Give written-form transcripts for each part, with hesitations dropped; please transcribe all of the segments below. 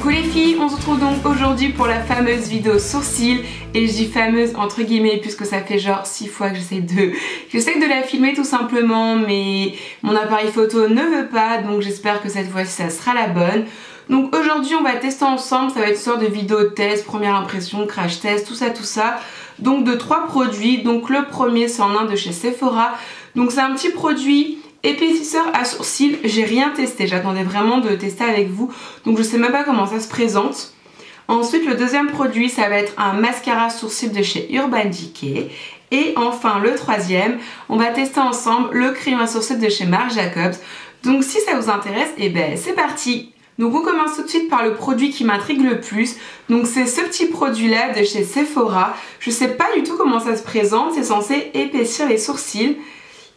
Coucou les filles, on se retrouve donc aujourd'hui pour la fameuse vidéo sourcils. Et je dis fameuse entre guillemets puisque ça fait genre 6 fois que j'essaie de la filmer tout simplement, mais mon appareil photo ne veut pas, donc j'espère que cette fois-ci ça sera la bonne. Donc aujourd'hui on va tester ensemble, ça va être une sorte de vidéo test, première impression, crash test, tout ça. Donc de 3 produits, donc le premier c'est en un de chez Sephora. Donc c'est un petit produit épaississeur à sourcils, j'ai rien testé, j'attendais vraiment de tester avec vous, donc je sais même pas comment ça se présente. Ensuite le deuxième produit ça va être un mascara sourcils de chez Urban Decay. Et enfin le troisième, on va tester ensemble le crayon à sourcils de chez Marc Jacobs. Donc si ça vous intéresse, et ben c'est parti. Donc on commence tout de suite par le produit qui m'intrigue le plus. Donc c'est ce petit produit là de chez Sephora. Je sais pas du tout comment ça se présente, c'est censé épaissir les sourcils.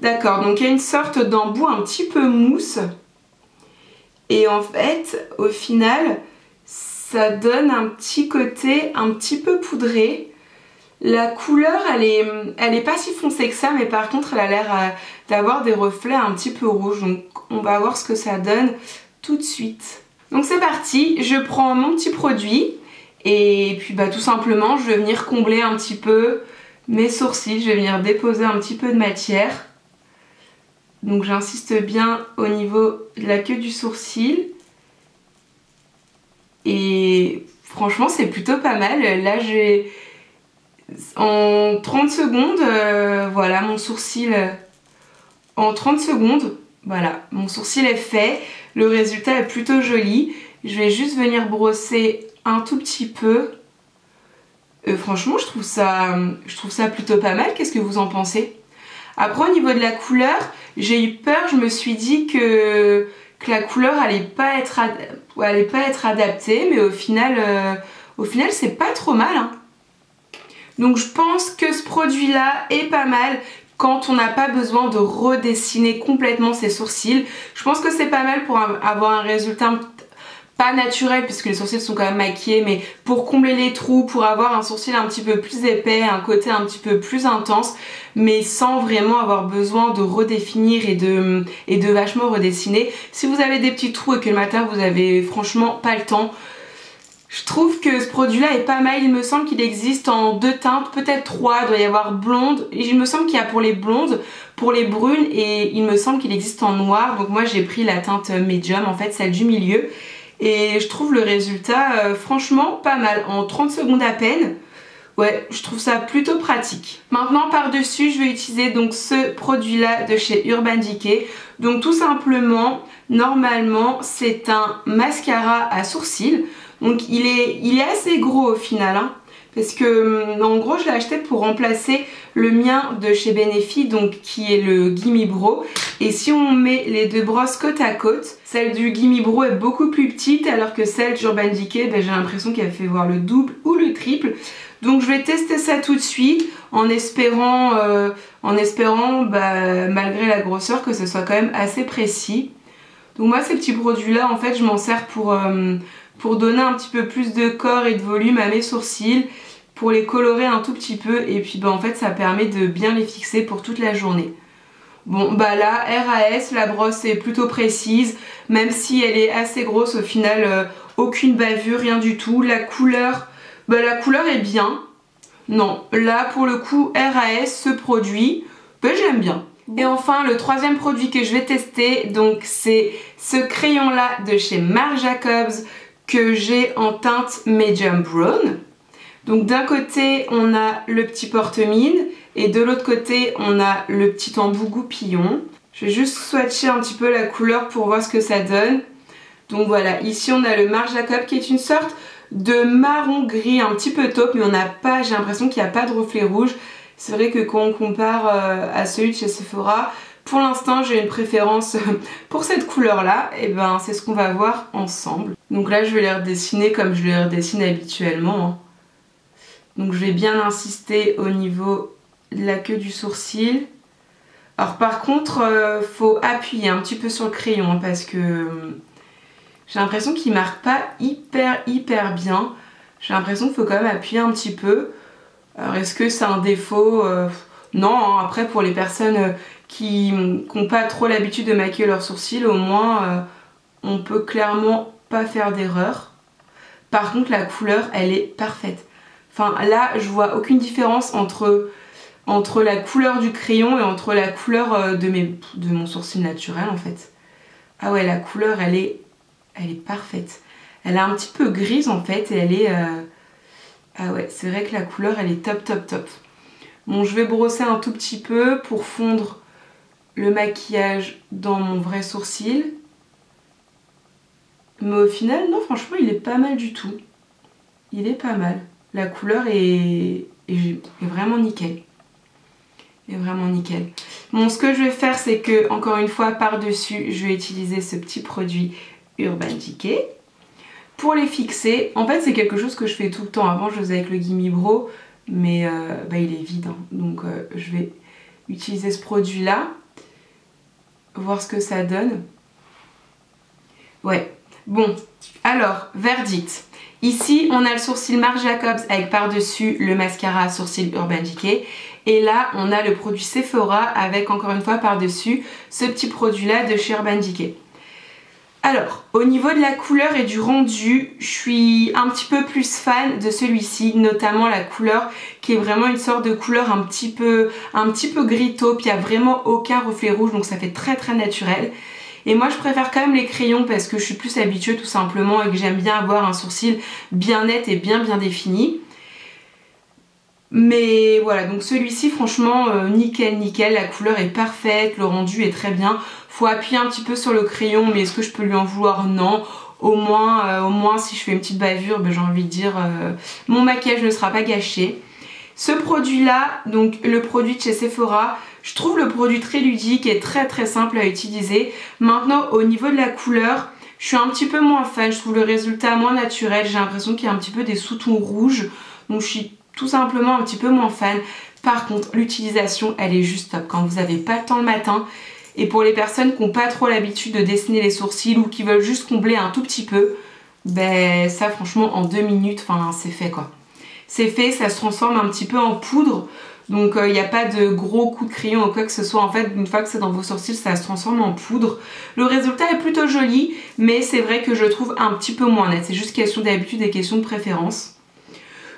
D'accord, donc il y a une sorte d'embout un petit peu mousse. Et en fait, au final, ça donne un petit côté un petit peu poudré. La couleur, elle est pas si foncée que ça, mais par contre, elle a l'air d'avoir des reflets un petit peu rouges. Donc on va voir ce que ça donne tout de suite. Donc c'est parti, je prends mon petit produit. Et puis bah tout simplement, je vais venir combler un petit peu mes sourcils. Je vais venir déposer un petit peu de matière. Donc j'insiste bien au niveau de la queue du sourcil. Et franchement c'est plutôt pas mal. Là j'ai en 30 secondes, voilà mon sourcil. En 30 secondes, voilà, mon sourcil est fait. Le résultat est plutôt joli. Je vais juste venir brosser un tout petit peu. Franchement je trouve ça plutôt pas mal. Qu'est-ce que vous en pensez ? Après au niveau de la couleur, j'ai eu peur, je me suis dit que la couleur allait pas être adaptée, mais au final c'est pas trop mal, hein. Donc je pense que ce produit là est pas mal quand on n'a pas besoin de redessiner complètement ses sourcils. Je pense que c'est pas mal pour avoir un résultat pas naturel puisque les sourcils sont quand même maquillés, mais pour combler les trous, pour avoir un sourcil un petit peu plus épais, un côté un petit peu plus intense, mais sans vraiment avoir besoin de redéfinir et de vachement redessiner. Si vous avez des petits trous et que le matin vous avez franchement pas le temps, je trouve que ce produit là est pas mal. Il me semble qu'il existe en 2 teintes, peut-être 3, il doit y avoir blonde, et il me semble qu'il y a pour les blondes, pour les brunes, et il me semble qu'il existe en noir. Donc moi j'ai pris la teinte médium, en fait celle du milieu. Et je trouve le résultat franchement pas mal, en 30 secondes à peine. Ouais, je trouve ça plutôt pratique. Maintenant par dessus je vais utiliser donc ce produit là de chez Urban Decay. Donc tout simplement, normalement c'est un mascara à sourcils. Donc il est assez gros au final, hein, parce que en gros je l'ai acheté pour remplacer le mien de chez Benefit, donc qui est le Gimme Brow. Et si on met les deux brosses côte à côte, celle du Gimme Brow est beaucoup plus petite, alors que celle d'Urban Decay, ben, j'ai l'impression qu'elle fait voir le double ou le triple. Donc je vais tester ça tout de suite en espérant malgré la grosseur que ce soit quand même assez précis. Donc moi ces petits produits là en fait je m'en sers pour donner un petit peu plus de corps et de volume à mes sourcils, pour les colorer un tout petit peu, et puis bah en fait ça permet de bien les fixer pour toute la journée. Bon bah là RAS, la brosse est plutôt précise, même si elle est assez grosse au final, aucune bavure, rien du tout. La couleur est bien. Non, là pour le coup RAS, ce produit, bah, j'aime bien. Et enfin le troisième produit que je vais tester, donc c'est ce crayon là de chez Marc Jacobs que j'ai en teinte medium brown. Donc d'un côté on a le petit porte-mine et de l'autre côté on a le petit embout goupillon. Je vais juste swatcher un petit peu la couleur pour voir ce que ça donne. Donc voilà, ici on a le Marc Jacobs qui est une sorte de marron gris un petit peu taupe, mais on n'a pas, j'ai l'impression qu'il n'y a pas de reflet rouge. C'est vrai que quand on compare à celui de chez Sephora, pour l'instant j'ai une préférence pour cette couleur là, et ben c'est ce qu'on va voir ensemble. Donc là je vais les redessiner comme je les redessine habituellement, hein. Donc je vais bien insister au niveau de la queue du sourcil. Alors par contre faut appuyer un petit peu sur le crayon, hein, parce que j'ai l'impression qu'il marque pas hyper bien. J'ai l'impression qu'il faut quand même appuyer un petit peu. Alors est-ce que c'est un défaut? Non, hein. Après pour les personnes qui n'ont pas trop l'habitude de maquiller leurs sourcils, au moins on peut clairement pas faire d'erreur. Par contre la couleur elle est parfaite. Enfin là je vois aucune différence entre la couleur du crayon et entre la couleur de mon sourcil naturel en fait. Ah ouais, la couleur elle est parfaite. Elle est un petit peu grise en fait et elle est... Ah ouais, c'est vrai que la couleur elle est top top top. Bon, je vais brosser un tout petit peu pour fondre le maquillage dans mon vrai sourcil. Mais au final, non, franchement, il est pas mal du tout. Il est pas mal. La couleur est vraiment nickel. Est vraiment nickel. Bon, ce que je vais faire, c'est que, encore une fois, par-dessus, je vais utiliser ce petit produit Urban Decay. Pour les fixer, en fait, c'est quelque chose que je fais tout le temps. Avant, je faisais avec le Gimme Brow, mais il est vide. Hein. Donc, je vais utiliser ce produit-là. Voir ce que ça donne. Ouais. Bon, alors, verdict. Ici, on a le sourcil Marc Jacobs avec par-dessus le mascara sourcil Urban Decay. Et là, on a le produit Sephora avec, encore une fois, par-dessus ce petit produit-là de chez Urban Decay. Alors, au niveau de la couleur et du rendu, je suis un petit peu plus fan de celui-ci, notamment la couleur qui est vraiment une sorte de couleur un petit peu gris taupe, il n'y a vraiment aucun reflet rouge, donc ça fait très très naturel. Et moi je préfère quand même les crayons parce que je suis plus habituée tout simplement et que j'aime bien avoir un sourcil bien net et bien défini. Mais voilà, donc celui-ci franchement nickel, la couleur est parfaite, le rendu est très bien. Faut appuyer un petit peu sur le crayon, mais est-ce que je peux lui en vouloir? Non. Au moins si je fais une petite bavure, j'ai envie de dire mon maquillage ne sera pas gâché. Ce produit là, donc le produit de chez Sephora, je trouve le produit très ludique et très simple à utiliser. Maintenant au niveau de la couleur, je suis un petit peu moins fan, je trouve le résultat moins naturel, j'ai l'impression qu'il y a un petit peu des sous-tons rouges, donc je suis tout simplement un petit peu moins fan. Par contre l'utilisation elle est juste top quand vous n'avez pas le temps le matin. Et pour les personnes qui n'ont pas trop l'habitude de dessiner les sourcils ou qui veulent juste combler un tout petit peu, ben ça franchement en 2 minutes, enfin c'est fait quoi. C'est fait, ça se transforme un petit peu en poudre. Donc il n'y a pas de gros coups de crayon ou quoi que ce soit. En fait, une fois que c'est dans vos sourcils, ça se transforme en poudre. Le résultat est plutôt joli, mais c'est vrai que je le trouve un petit peu moins net. C'est juste question d'habitude et question de préférence.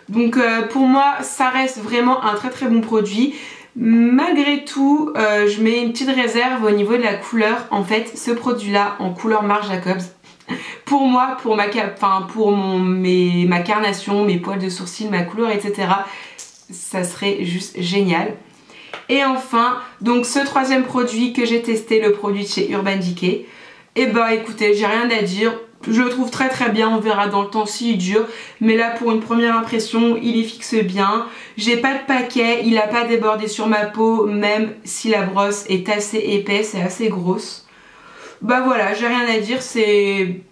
Donc pour moi, ça reste vraiment un très bon produit. Malgré tout, je mets une petite réserve au niveau de la couleur. En fait, ce produit-là, en couleur Marc Jacobs, pour moi, pour ma carnation, mes poils de sourcils, ma couleur, etc., ça serait juste génial. Et enfin, donc ce troisième produit que j'ai testé, le produit de chez Urban Decay, et bah écoutez, j'ai rien à dire. Je le trouve très bien, on verra dans le temps s'il dure. Mais là pour une première impression, il y fixe bien. J'ai pas de paquet, il a pas débordé sur ma peau, même si la brosse est assez épaisse et assez grosse. Bah voilà, j'ai rien à dire, c'est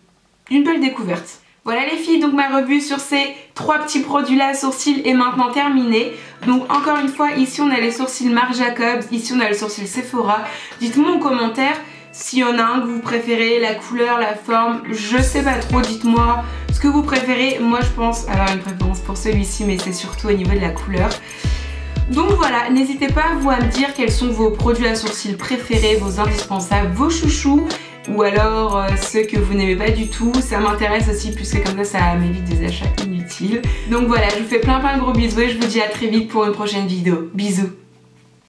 une belle découverte. Voilà les filles, donc ma revue sur ces 3 petits produits là à sourcils est maintenant terminée. Donc encore une fois, ici on a les sourcils Marc Jacobs, ici on a le sourcil Sephora. Dites-moi en commentaire s'il y en a un que vous préférez, la couleur, la forme, je sais pas trop, dites-moi ce que vous préférez. Moi je pense avoir une préférence pour celui-ci, mais c'est surtout au niveau de la couleur. Donc voilà, n'hésitez pas vous à me dire quels sont vos produits à sourcils préférés, vos indispensables, vos chouchous, ou alors ceux que vous n'aimez pas du tout. Ça m'intéresse aussi puisque comme ça m'évite des achats inutiles. Donc voilà, je vous fais plein de gros bisous et je vous dis à très vite pour une prochaine vidéo. Bisous.